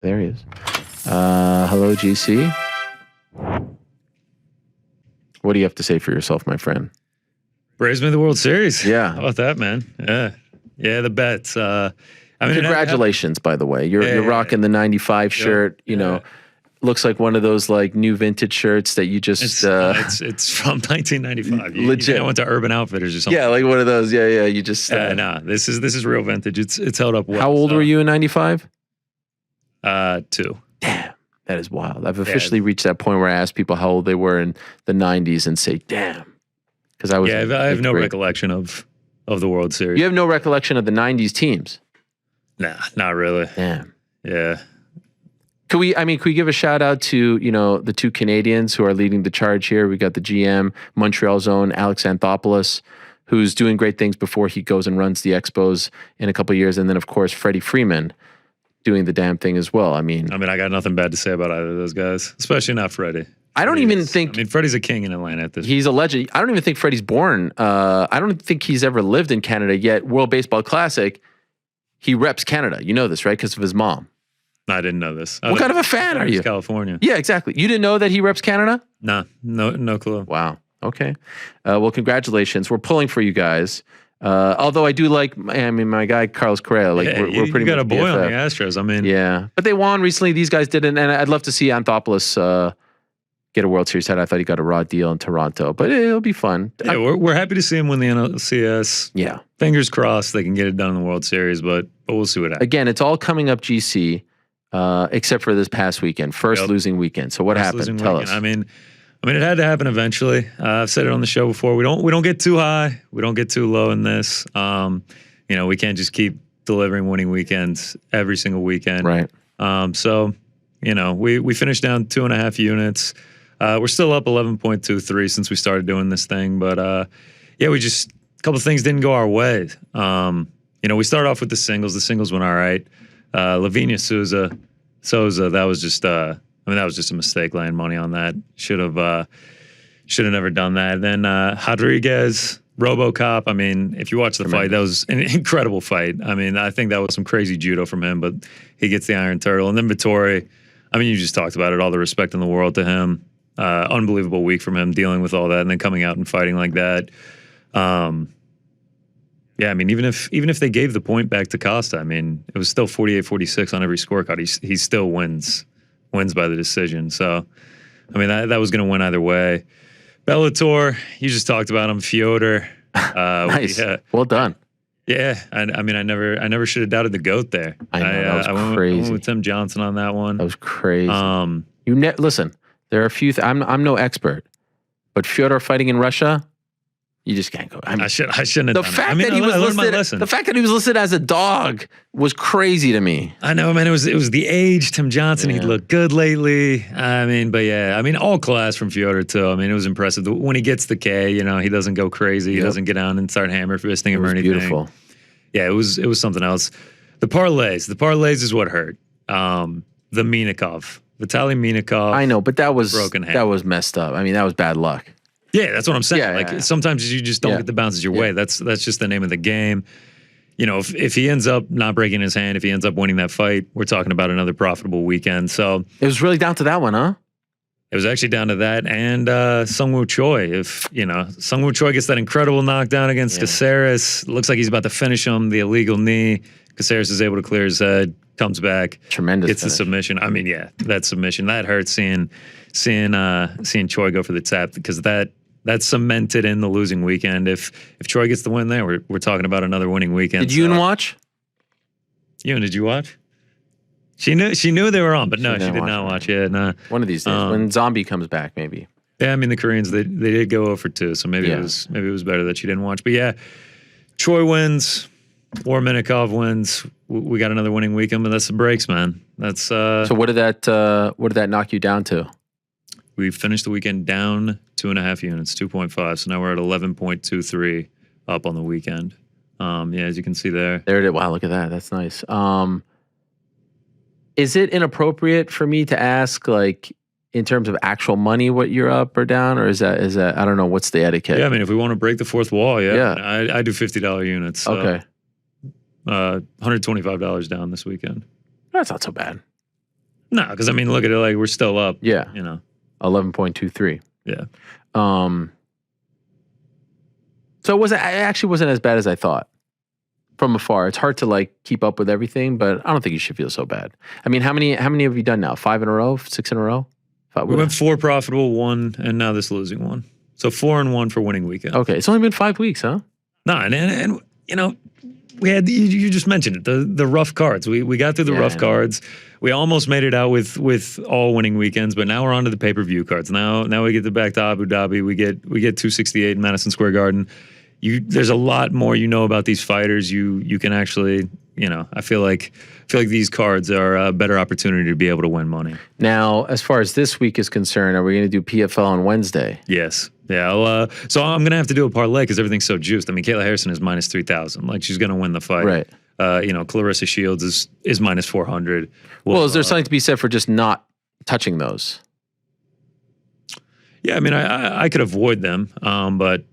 There he is. Hello, GC. What do you have to say for yourself, my friend? Braves made the World Series. Yeah. How about that, man? Yeah, the bets. I mean, congratulations, by the way. You're rocking the 95 shirt, you know. Looks like one of those like new vintage shirts that you just it's from 1995. Legit. I went to Urban Outfitters or something. Yeah, like one of those. Yeah. You just no, this is real vintage. It's held up well. How old were you in 95? 2. Damn, that is wild. I've officially reached that point where I ask people how old they were in the 90s and say, damn. Because I was I have no recollection of the World Series. You have no recollection of the 90s teams? Nah, not really. Damn. Yeah. Could we give a shout out to, you know, the 2 Canadians who are leading the charge here? We got the GM, Montreal's own Alex Anthopoulos, who's doing great things before he goes and runs the Expos in a couple of years. And then, of course, Freddie Freeman doing the damn thing as well. I mean, I got nothing bad to say about either of those guys, especially not Freddie. I don't even think... Freddie's a king in Atlanta at this point. He's a legend. I don't even think Freddie's born. I don't think he's ever lived in Canada yet. World Baseball Classic, he reps Canada. You know this, right? Because of his mom. I didn't know this. What kind of a fan are you? California. Yeah, exactly. You didn't know that he reps Canada? Nah, no clue. Wow. Okay. Well, congratulations. We're pulling for you guys. Although I do like, my guy Carlos Correa. Like we're pretty. You got much a boy BFF. on the Astros. Yeah, but they won recently. These guys didn't, and I'd love to see Anthopoulos get a World Series head. I thought he got a raw deal in Toronto, but it'll be fun. Yeah, we're happy to see him win the NLCS. Yeah. Fingers crossed they can get it done in the World Series, but we'll see what happens. Again, it's all coming up, GC. Except for this past weekend, losing weekend. So what happened? Tell us. I mean, it had to happen eventually. I've said it on the show before. We don't get too high. We don't get too low in this. We can't just keep delivering winning weekends every single weekend. Right. So, we finished down 2.5 units. We're still up 11.23 since we started doing this thing. But a couple of things didn't go our way. We started off with the singles. The singles went all right. Lavinia Souza, that was just that was just a mistake laying money on that. Should have never done that. Then Rodriguez, RoboCop. If you watch the fight, that was an incredible fight. I think that was some crazy judo from him, but he gets the Iron Turtle. And then Vittori, you just talked about it, all the respect in the world to him. Unbelievable week from him dealing with all that and then coming out and fighting like that. Even if they gave the point back to Costa, it was still 48-46 on every scorecard. He still wins by the decision. So, that was going to win either way. Bellator, you just talked about him. Fyodor, nice, well done. Yeah, I never should have doubted the GOAT there. I know, that was crazy. I went with Tim Johnson on that one. That was crazy. Listen, there are a few. I'm no expert, but Fyodor fighting in Russia. You just can't go. I shouldn't have done it. The fact that he was listed as a dog was crazy to me. I know, man. It was the age. Tim Johnson, He'd looked good lately. All class from Fyodor too. It was impressive. When he gets the K, he doesn't go crazy. He doesn't get down and start hammer fisting him or anything. Beautiful. Yeah, it was something else. The parlays is what hurt. The Minikov, Vitaly Minikov. I know, but that was broken hand. That was messed up. That was bad luck. Yeah, that's what I'm saying. Sometimes you just don't get the bounces your way. That's just the name of the game. If he ends up not breaking his hand, if he ends up winning that fight, we're talking about another profitable weekend. So it was really down to that one, huh? It was actually down to that and Sungwoo Choi. If Sungwoo Choi gets that incredible knockdown against Caceres, looks like he's about to finish him, the illegal knee. Caceres is able to clear his head, comes back, tremendous, gets the submission. That submission that hurt seeing Choi go for the tap because that cemented in the losing weekend. If Choi gets the win there, we're talking about another winning weekend. Did you watch? Did you watch? She knew they were on, but no, she did not watch it. No. One of these days when Zombie comes back, maybe. Yeah, the Koreans they did go 0-2, so maybe it was better that she didn't watch. But yeah, Choi wins, or Minikov wins. We got another winning weekend, but that's the breaks, man. That's so. What did that knock you down to? We finished the weekend down 2.5 units, 2.5. So now we're at 11.23 up on the weekend. As you can see there. There it is. Wow, look at that. That's nice. Is it inappropriate for me to ask, like, in terms of actual money, what you're up or down, or is that I don't know, what's the etiquette? Yeah, if we want to break the fourth wall, I do $50 units. So, okay. $125 down this weekend. That's not so bad. No, because I mean, look at it, like we're still up. Yeah. You know. 11.23. Yeah. So it actually wasn't as bad as I thought from afar. It's hard to like keep up with everything, but I don't think you should feel so bad. I mean, how many have you done now? 5 in a row? 6 in a row? We went 4 profitable, 1, and now this losing 1. So 4 and 1 for winning weekend. Okay, it's only been 5 weeks, huh? No, and you know, we had you just mentioned it, the rough cards. We got through the rough cards. We almost made it out with all winning weekends, but now we're on to the pay-per-view cards. Now we get back to Abu Dhabi. We get 268 in Madison Square Garden. There's a lot more you know about these fighters. You can actually, you know, I feel like these cards are a better opportunity to be able to win money. Now, as far as this week is concerned, are we going to do PFL on Wednesday? Yes. Yeah. So I'm going to have to do a parlay because everything's so juiced. I mean, Kayla Harrison is minus 3,000. Like, she's going to win the fight. Right. You know, Clarissa Shields is minus 400. Well, is there something to be said for just not touching those? Yeah, I mean, I could avoid them, but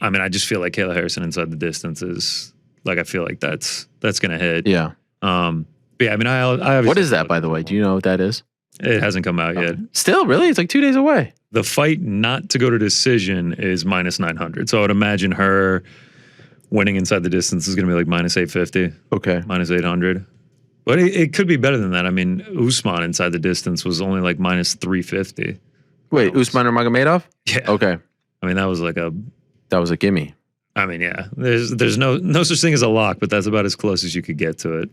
I mean, I just feel like Kayla Harrison inside the distance is like, I feel like that's going to hit. Yeah. But yeah, I mean, I what is that, by the way? Do you know what that is? It hasn't come out yet. Still, really? It's like 2 days away. The fight not to go to decision is minus 900. So I would imagine her winning inside the distance is going to be like minus 850. Okay. Minus 800. But it could be better than that. I mean, Usman inside the distance was only like minus 350. Wait, Usman or Magomedov? Yeah. Okay. I mean, that was a gimme. I mean, yeah. There's no such thing as a lock, but that's about as close as you could get to it.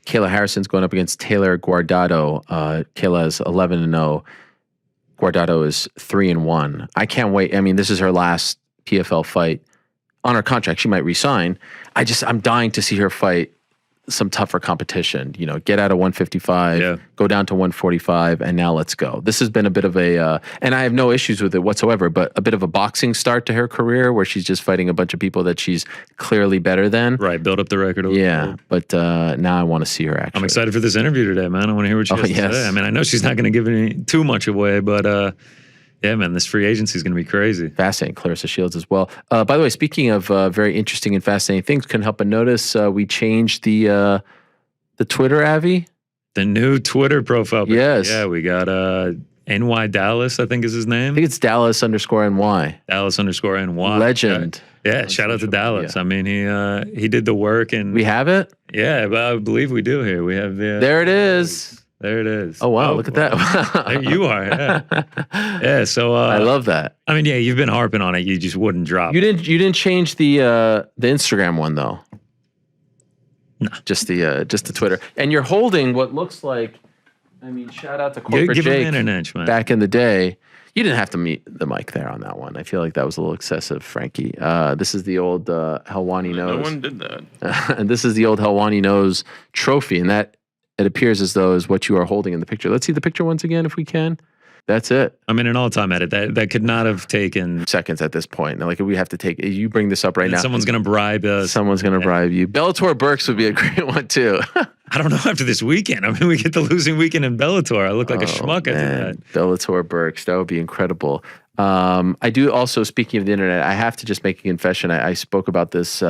Kayla Harrison's going up against Taylor Guardado. Kayla is 11-0. Guardado is 3-1. I can't wait. I mean, this is her last PFL fight on her contract. She might resign. I'm dying to see her fight some tougher competition. You know, get out of 155, go down to 145, and now let's go. This has been a bit of a, and I have no issues with it whatsoever, but a bit of a boxing start to her career where she's just fighting a bunch of people that she's clearly better than. Right, build up the record a little bit. But now I want to see her actually. I'm excited for this interview today, man. I want to hear what she has to say. I mean, I know she's not going to give too much away, but yeah, man, this free agency is going to be crazy. Fascinating. Clarissa Shields as well. By the way, speaking of very interesting and fascinating things, couldn't help but notice we changed the Twitter, Avi. The new Twitter profile. Yes. Yeah, we got NY Dallas, I think is his name. I think it's Dallas_NY. Dallas_NY. Legend. Yeah, shout out to Dallas. Yeah. I mean, he did the work. And we have it? Yeah, but I believe we do here. We have the... There it is. There it is. Oh, wow. Look at that. There you are. Yeah. Yeah. So I love that. I mean, yeah, you've been harping on it. You just wouldn't drop. You didn't change the Instagram one though. No. Just the Twitter. And you're holding what looks like, I mean, shout out to Corporate Give Jake. him an inch, man. Back in the day. You didn't have to meet the mic there on that one. I feel like that was a little excessive, Frankie. This is the old Helwani nose. No one did that. And this is the old Helwani nose trophy, and that it appears as though is what you are holding in the picture. Let's see the picture once again if we can. That's it. I mean, an all-time edit. That could not have taken seconds at this point. Now, like we have to take. You bring this up right now. Someone's going to bribe us. Someone's going to bribe you. Bellator Burks would be a great one too. I don't know after this weekend. I mean, we get the losing weekend in Bellator. I look like a schmuck after that. Bellator Burks. That would be incredible. I do also, speaking of the internet, I have to just make a confession. I spoke about this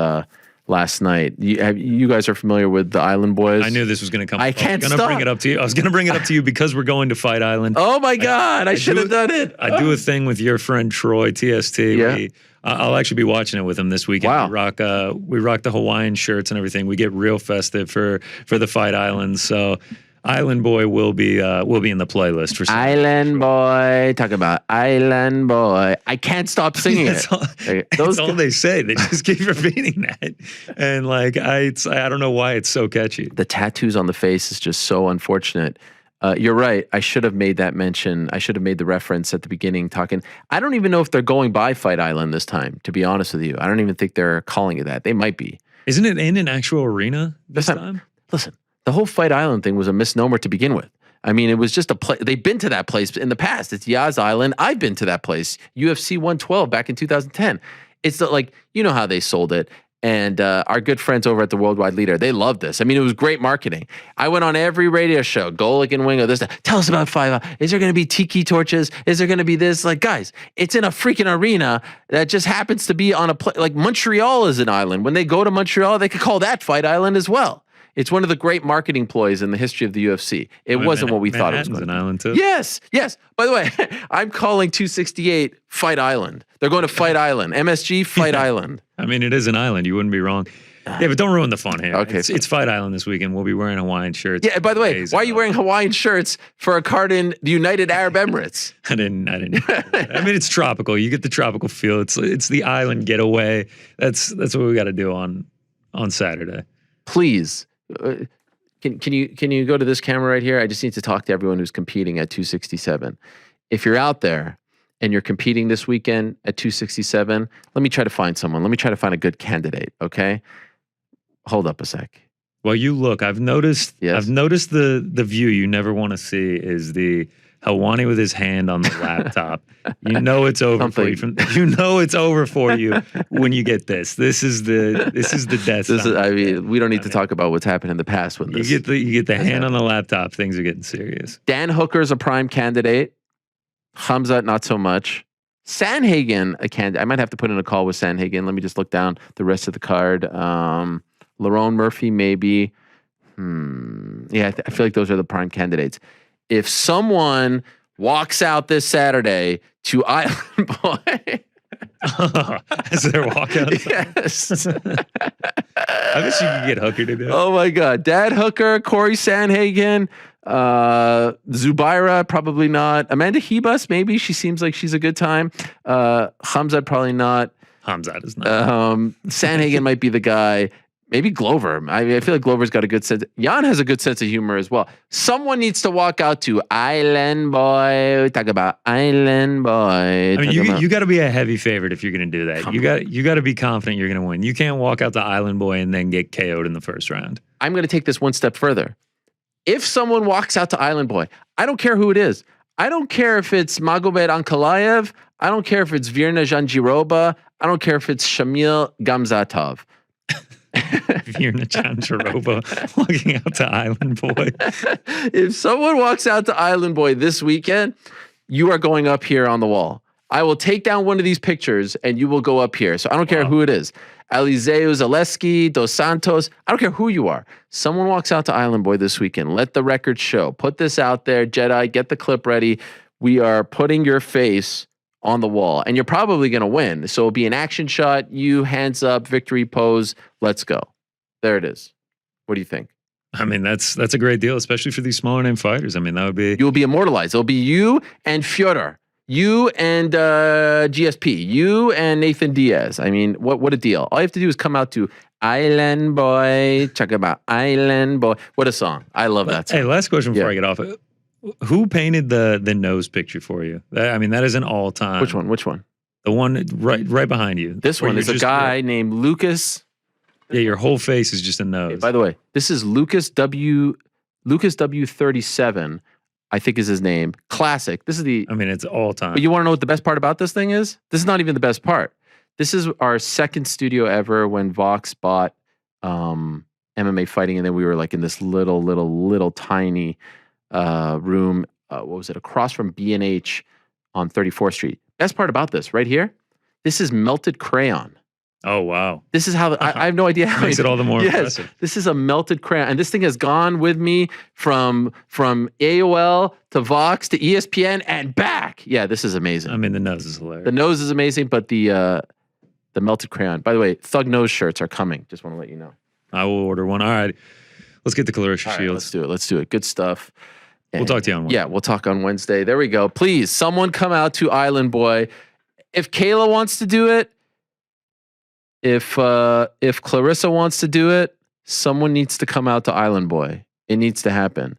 last night. You guys are familiar with the Island Boys? I knew this was going to come. I can't stop. Bring it up to you. I was going to bring it up to you because we're going to Fight Island. Oh my God! I should have done it. I do a thing with your friend Troy TST. Yeah. I'll actually be watching it with him this weekend. Wow. We rock the Hawaiian shirts and everything. We get real festive for the Fight Island. So Island Boy will be in the playlist for some Island Boy. Talk about Island Boy. I can't stop singing it. That's all they say. They just keep repeating that, and like I don't know why it's so catchy. The tattoos on the face is just so unfortunate. You're right. I should have made that mention. I should have made the reference at the beginning. I don't even know if they're going by Fight Island this time. To be honest with you, I don't even think they're calling it that. They might be. Isn't it in an actual arena this time? Listen. The whole Fight Island thing was a misnomer to begin with. I mean, it was just a place. They've been to that place in the past. It's Yaz Island. I've been to that place. UFC 112 back in 2010. It's like, you know how they sold it. And our good friends over at the Worldwide Leader, they loved this. I mean, it was great marketing. I went on every radio show, Golic and Wingo, this. Tell us about Fight Island. Is there going to be tiki torches? Is there going to be this? Like, guys, it's in a freaking arena that just happens to be on a place. Like Montreal is an island. When they go to Montreal, they could call that Fight Island as well. It's one of the great marketing ploys in the history of the UFC. It wasn't what we thought it was going to be. Island too. Yes, yes. By the way, I'm calling 268 Fight Island. They're going to Fight Island. MSG Fight Island. I mean, it is an island. You wouldn't be wrong. Yeah, but don't ruin the fun here. Okay. It's Fight Island this weekend. We'll be wearing Hawaiian shirts. Yeah, by the way, why are you wearing Hawaiian shirts for a card in the United Arab Emirates? I didn't. I mean, it's tropical. You get the tropical feel. It's the island getaway. That's what we got to do on Saturday. Please, can you go to this camera right here? I just need to talk to everyone who's competing at 267. If you're out there and you're competing this weekend at 267, let me try to find someone. Let me try to find a good candidate. Okay, hold up a sec. Well, you look. I've noticed. Yes. I've noticed the view you never want to see is the Helwani with his hand on the laptop. You know it's over for you. You know it's over for you when you get this. This is the death. I mean, we don't need to talk about what's happened in the past when this. You get the hand on the laptop. Things are getting serious. Dan Hooker's a prime candidate. Hamzat, not so much. Sanhagen, a candidate. I might have to put in a call with Sanhagen. Let me just look down the rest of the card. Lerone Murphy, maybe. Yeah, I feel like those are the prime candidates. If someone walks out this Saturday to Island Boy. Is there a walkout? Yes. I wish you could get Hooker to do it. Oh my God. Dad Hooker, Corey Sanhagen, Zubaira, probably not. Amanda Hebus, maybe. She seems like she's a good time. Hamzat, probably not. Hamzat is not. Sanhagen might be the guy. Maybe Glover. I feel like Glover's got a good sense. Jan has a good sense of humor as well. Someone needs to walk out to Island Boy. Talk about Island Boy. I mean, you got to be a heavy favorite if you're going to do that. You got to be confident you're going to win. You can't walk out to Island Boy and then get KO'd in the first round. I'm going to take this one step further. If someone walks out to Island Boy, I don't care who it is. I don't care if it's Magomed Ankalaev. I don't care if it's Virna Jandiroba. I don't care if it's Shamil Gamzatov. Virna Jandiroba walking out to Island Boy. If someone walks out to Island Boy this weekend, you are going up here on the wall. I will take down one of these pictures and you will go up here. So I don't care who it is. Eliseu Zaleski, Dos Santos. I don't care who you are. Someone walks out to Island Boy this weekend. Let the record show. Put this out there. Jedi, get the clip ready. We are putting your face on the wall. And you're probably going to win. So it'll be an action shot. You, hands up, victory pose. Let's go. There it is. What do you think? I mean, that's a great deal, especially for these smaller name fighters. I mean, that would be... You'll be immortalized. It'll be you and Fyodor. You and GSP. You and Nathan Diaz. I mean, what a deal. All you have to do is come out to Island Boy. Check about Island Boy. What a song. I love that song. Hey, last question before I get off. Who painted the nose picture for you? I mean, that is an all-time. Which one? The one right behind you. This one is a guy named Lucas. Yeah, your whole face is just a nose. Hey, by the way, this is Lucas W37, I think is his name. Classic. This is I mean, it's all time. But you want to know what the best part about this thing is? This is not even the best part. This is our second studio ever when Vox bought MMA fighting, and then we were like in this little tiny room. What was it? Across from B&H on 34th Street. Best part about this right here, this is melted crayon. Oh, wow. This is how, I have no idea how. Makes it all the more impressive. This is a melted crayon. And this thing has gone with me from AOL to Vox to ESPN and back. Yeah, this is amazing. I mean, the nose is hilarious. The nose is amazing, but the melted crayon. By the way, Thug Nose shirts are coming. Just want to let you know. I will order one. All right. Let's get the Clarissa Shields. Let's do it. Good stuff. We'll talk to you on Wednesday. Yeah, we'll talk on Wednesday. There we go. Please, someone come out to Island Boy. If Kayla wants to do it, if Clarissa wants to do it, someone needs to come out to Island Boy. It needs to happen.